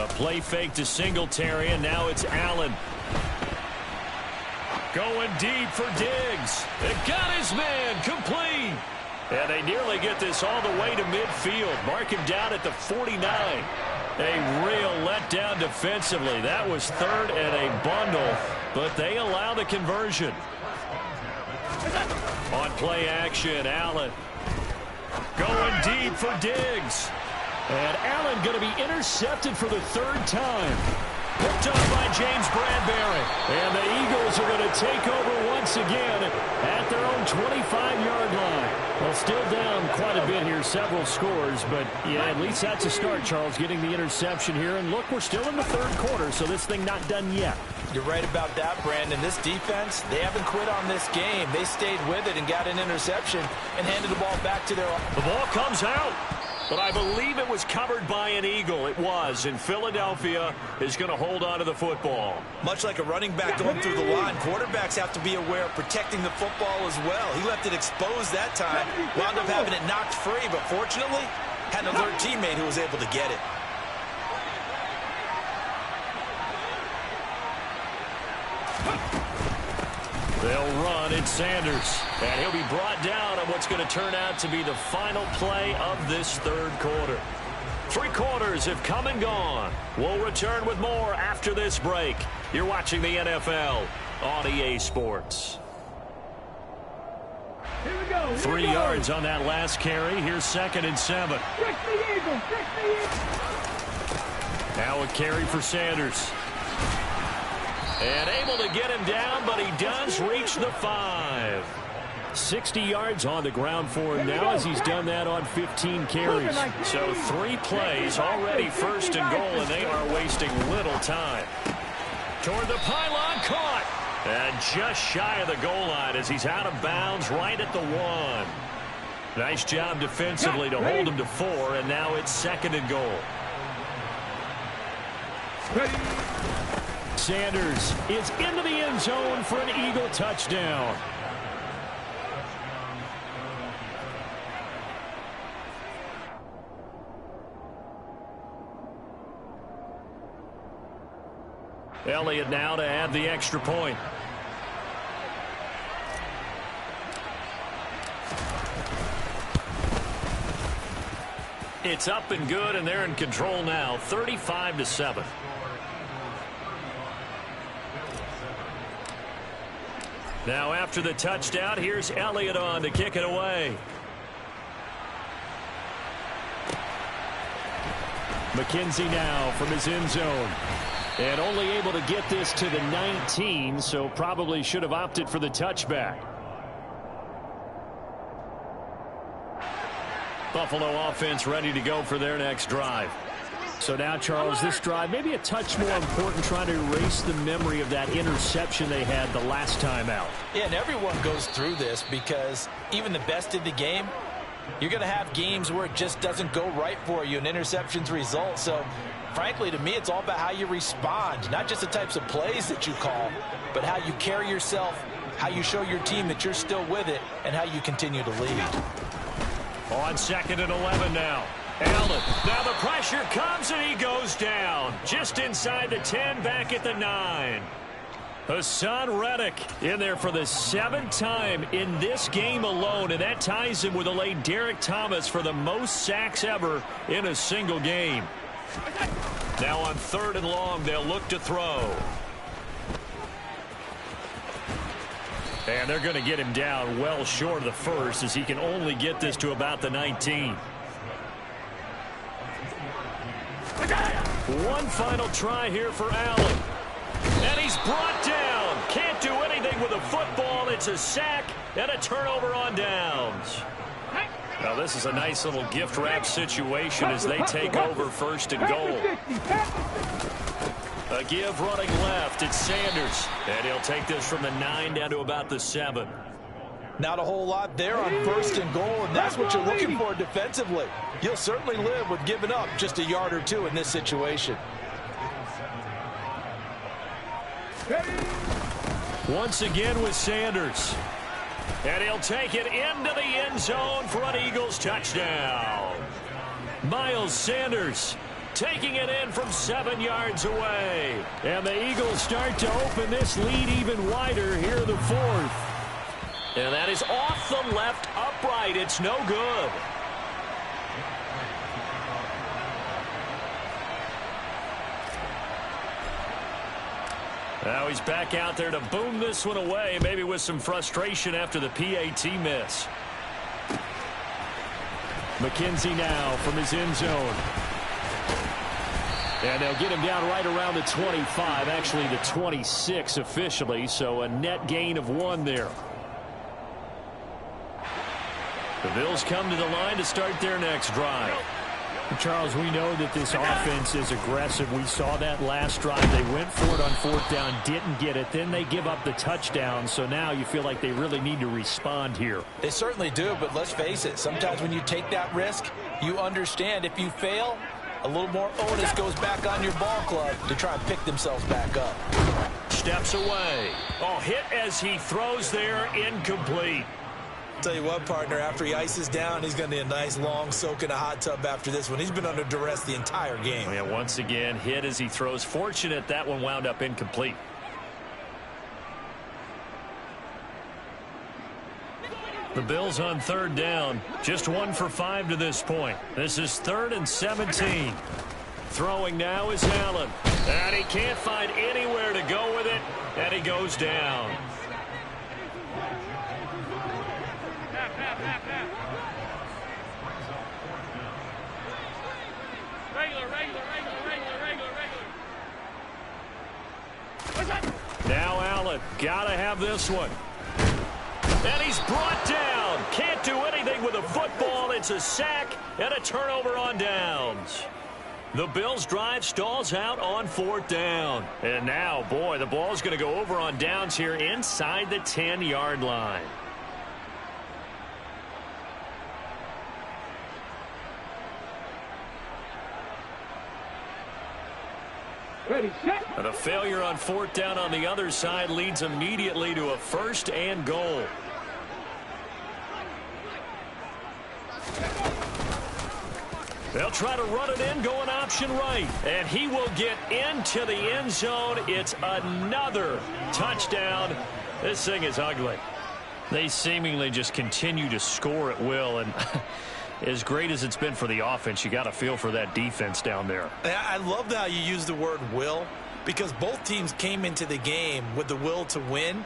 A play fake to Singletary, and now it's Allen. Going deep for Diggs. It got his man complete. And they nearly get this all the way to midfield. Mark him down at the 49. A real letdown defensively. That was third and a bundle, but they allow the conversion. On play action, Allen. Going deep for Diggs. And Allen going to be intercepted for the third time. Picked up by James Bradbury. And the Eagles are going to take over once again at their own 25-yard line. Well, still down quite a bit here, several scores. But, yeah, at least that's a start, Charles, getting the interception here. And, look, we're still in the third quarter, so this thing not done yet. You're right about that, Brandon. This defense, they haven't quit on this game. They stayed with it and got an interception and handed the ball back to their... The ball comes out. But I believe it was covered by an Eagle. It was. And Philadelphia is going to hold on to the football. Much like a running back going through the line, quarterbacks have to be aware of protecting the football as well. He left it exposed that time. Wound up having it knocked free, but fortunately, had an alert teammate who was able to get it. They'll run. It's Sanders. And he'll be brought down on what's going to turn out to be the final play of this third quarter. 3 quarters have come and gone. We'll return with more after this break. You're watching the NFL on EA Sports. Here we go. 3 yards on that last carry. Here's 2nd and 7. Now a carry for Sanders. And able to get him down, but he does reach the 5. 60 yards on the ground for him now as he's done that on 15 carries. So 3 plays already 1st and goal, and they are wasting little time. Toward the pylon, caught. And just shy of the goal line as he's out of bounds right at the 1. Nice job defensively to hold him to 4, and now it's 2nd and goal. Sanders is into the end zone for an Eagle touchdown. Elliott now to add the extra point. It's up and good, and they're in control now, 35-7. Now after the touchdown, here's Elliott on to kick it away. McKenzie now from his end zone. And only able to get this to the 19, so probably should have opted for the touchback. Buffalo offense ready to go for their next drive. So now, Charles, this drive maybe a touch more important, trying to erase the memory of that interception they had the last time out. Yeah, and everyone goes through this because even the best in the game, you're going to have games where it just doesn't go right for you, and interceptions result. So, frankly, to me, it's all about how you respond, not just the types of plays that you call, but how you carry yourself, how you show your team that you're still with it, and how you continue to lead. On 2nd and 11 now. Allen. Now the pressure comes and he goes down. Just inside the 10, back at the 9. Hassan Reddick in there for the 7th time in this game alone, and that ties him with a late Derek Thomas for the most sacks ever in a single game. Now on 3rd and long, they'll look to throw. And they're going to get him down well short of the 1st as he can only get this to about the 19. One final try here for Allen. And he's brought down. Can't do anything with a football. It's a sack and a turnover on downs. Now this is a nice little gift wrap situation as they take over 1st and goal. A give running left. It's Sanders. And he'll take this from the 9 down to about the 7. Not a whole lot there on 1st and goal, and that's what you're looking for defensively. You'll certainly live with giving up just a yard or 2 in this situation. Once again with Sanders. And he'll take it into the end zone for an Eagles touchdown. Miles Sanders taking it in from 7 yards away. And the Eagles start to open this lead even wider here in the fourth. And that is off the left upright. It's no good. Now he's back out there to boom this one away, maybe with some frustration after the PAT miss. McKenzie now from his end zone. And they'll get him down right around the 25, actually the 26 officially, so a net gain of 1 there. The Bills come to the line to start their next drive. Charles, we know that this offense is aggressive. We saw that last drive. They went for it on 4th down, didn't get it. Then they give up the touchdown. So now you feel like they really need to respond here. They certainly do, but let's face it. Sometimes when you take that risk, you understand if you fail, a little more onus goes back on your ball club to try and pick themselves back up. Steps away. Oh, hit as he throws there, incomplete. Tell you what, partner, after he ices down, he's going to need a nice long soak in a hot tub after this one. He's been under duress the entire game. Yeah, once again, hit as he throws. Fortunate that one wound up incomplete. The Bills on 3rd down. Just 1 for 5 to this point. This is 3rd and 17. Throwing now is Allen. And he can't find anywhere to go with it. And he goes down. Now Allen, gotta have this one. And he's brought down. Can't do anything with a football. It's a sack and a turnover on downs. The Bills' drive stalls out on 4th down. And now, boy, the ball's going to go over on downs here inside the 10-yard line. And a failure on 4th down on the other side leads immediately to a 1st and goal. They'll try to run it in, going option right. And he will get into the end zone. It's another touchdown. This thing is ugly. They seemingly just continue to score at will. And as great as it's been for the offense, you got to feel for that defense down there. I love how you use the word will, because both teams came into the game with the will to win.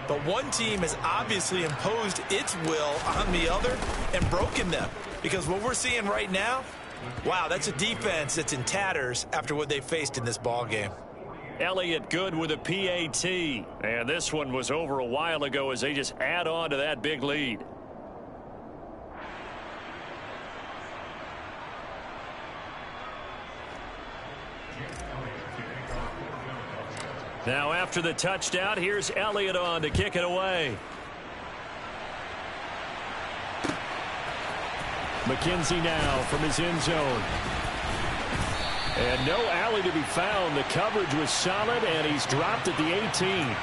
But one team has obviously imposed its will on the other and broken them. Because what we're seeing right now, wow, that's a defense that's in tatters after what they faced in this ball game. Elliott good with a PAT. And this one was over a while ago as they just add on to that big lead. Now after the touchdown, here's Elliott on to kick it away. McKenzie now from his end zone. And no alley to be found. The coverage was solid, and he's dropped at the 18.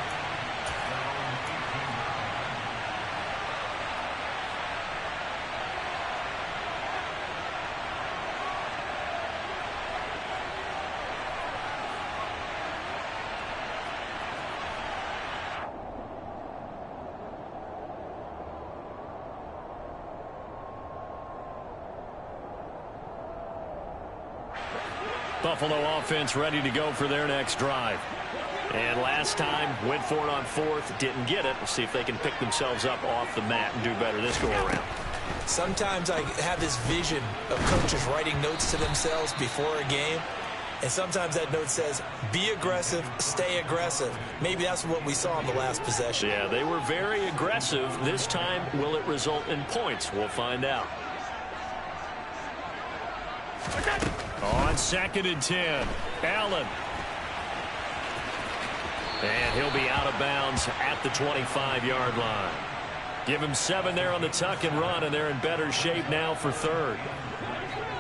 Buffalo offense ready to go for their next drive. And last time, went for it on 4th, didn't get it. We'll see if they can pick themselves up off the mat and do better this go-around. Sometimes I have this vision of coaches writing notes to themselves before a game. And sometimes that note says, be aggressive, stay aggressive. Maybe that's what we saw in the last possession. Yeah, they were very aggressive. This time, will it result in points? We'll find out. On 2nd and 10, Allen. And he'll be out of bounds at the 25-yard line. Give him 7 there on the tuck and run, and they're in better shape now for 3rd.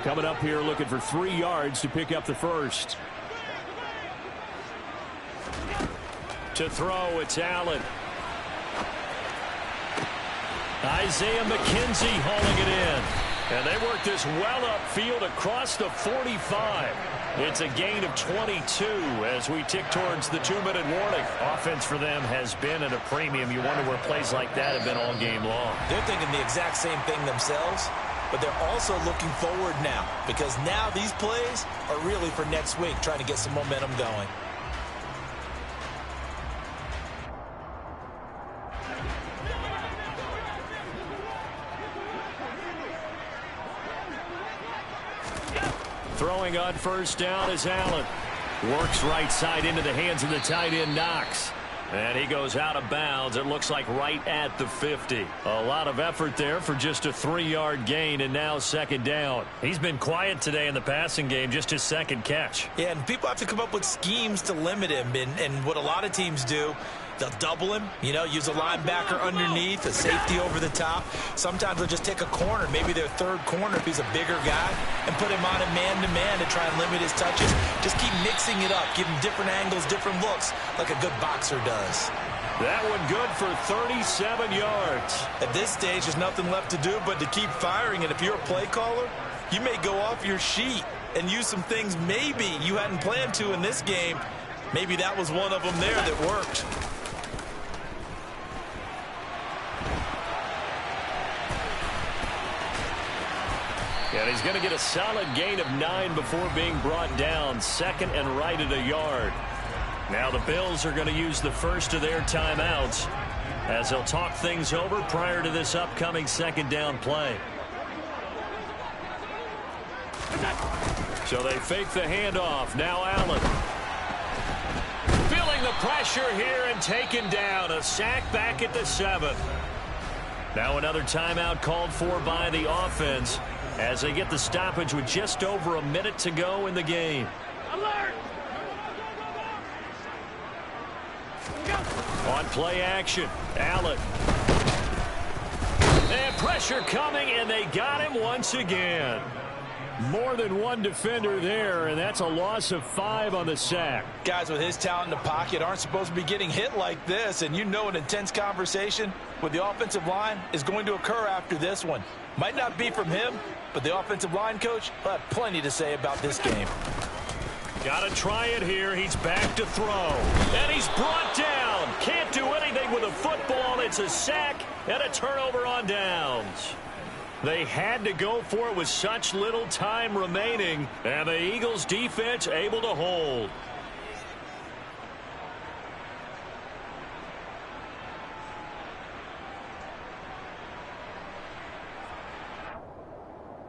Coming up here looking for 3 yards to pick up the first. To throw, it's Allen. Isaiah McKenzie hauling it in. And they work this well upfield across the 45. It's a gain of 22 as we tick towards the 2-minute warning. Offense for them has been at a premium. You wonder where plays like that have been all game long. They're thinking the exact same thing themselves, but they're also looking forward now because now these plays are really for next week, trying to get some momentum going. Throwing on first down is Allen. Works right side into the hands of the tight end, Knox. And he goes out of bounds. It looks like right at the 50. A lot of effort there for just a 3-yard gain, and now second down. He's been quiet today in the passing game, just his second catch. Yeah, and people have to come up with schemes to limit him. And what a lot of teams do, they'll double him, use a linebacker underneath, a safety over the top. Sometimes they'll just take a corner, maybe their third corner if he's a bigger guy, and put him on a man-to-man to try and limit his touches. Just keep mixing it up, give him different angles, different looks, like a good boxer does. That one good for 37 yards. At this stage, there's nothing left to do but to keep firing, and if you're a play caller, you may go off your sheet and use some things maybe you hadn't planned to in this game. Maybe that was one of them there that worked. And he's going to get a solid gain of 9 before being brought down. Second and right at a yard. Now the Bills are going to use the first of their timeouts as they'll talk things over prior to this upcoming second down play. So they fake the handoff. Now Allen. Feeling the pressure here and taken down. A sack back at the 7. Now another timeout called for by the offense as they get the stoppage with just over a minute to go in the game. Alert! On play action, Allen. And pressure coming, and they got him once again. More than one defender there, and that's a loss of 5 on the sack. Guys with his talent in the pocket aren't supposed to be getting hit like this, and an intense conversation with the offensive line is going to occur after this one. Might not be from him, but the offensive line coach will have plenty to say about this game. Got to try it here. He's back to throw. And he's brought down. Can't do anything with a football. It's a sack and a turnover on downs. They had to go for it with such little time remaining, and the Eagles defense able to hold.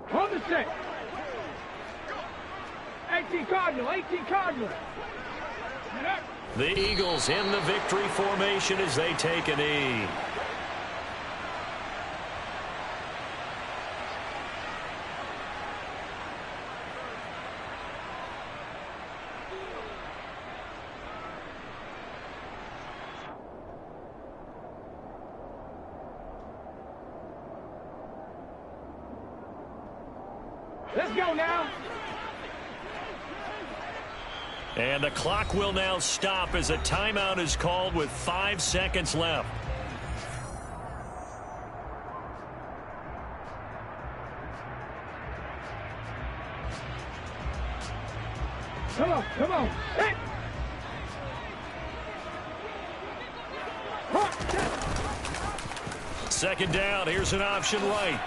Hold the stick. 18 Cardinal, 18 Cardinal. The Eagles in the victory formation as they take a knee. Let's go now. And the clock will now stop as a timeout is called with 5 seconds left. Come on, come on. Hey. Second down, here's an option right.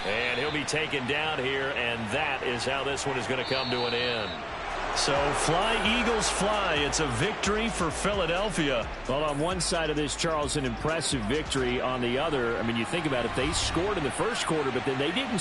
And he'll be taken down here, and that is how this one is going to come to an end. So fly, Eagles, fly. It's a victory for Philadelphia. Well, on one side of this, Charles, an impressive victory. On the other, I mean, you think about it, they scored in the first quarter, but then they didn't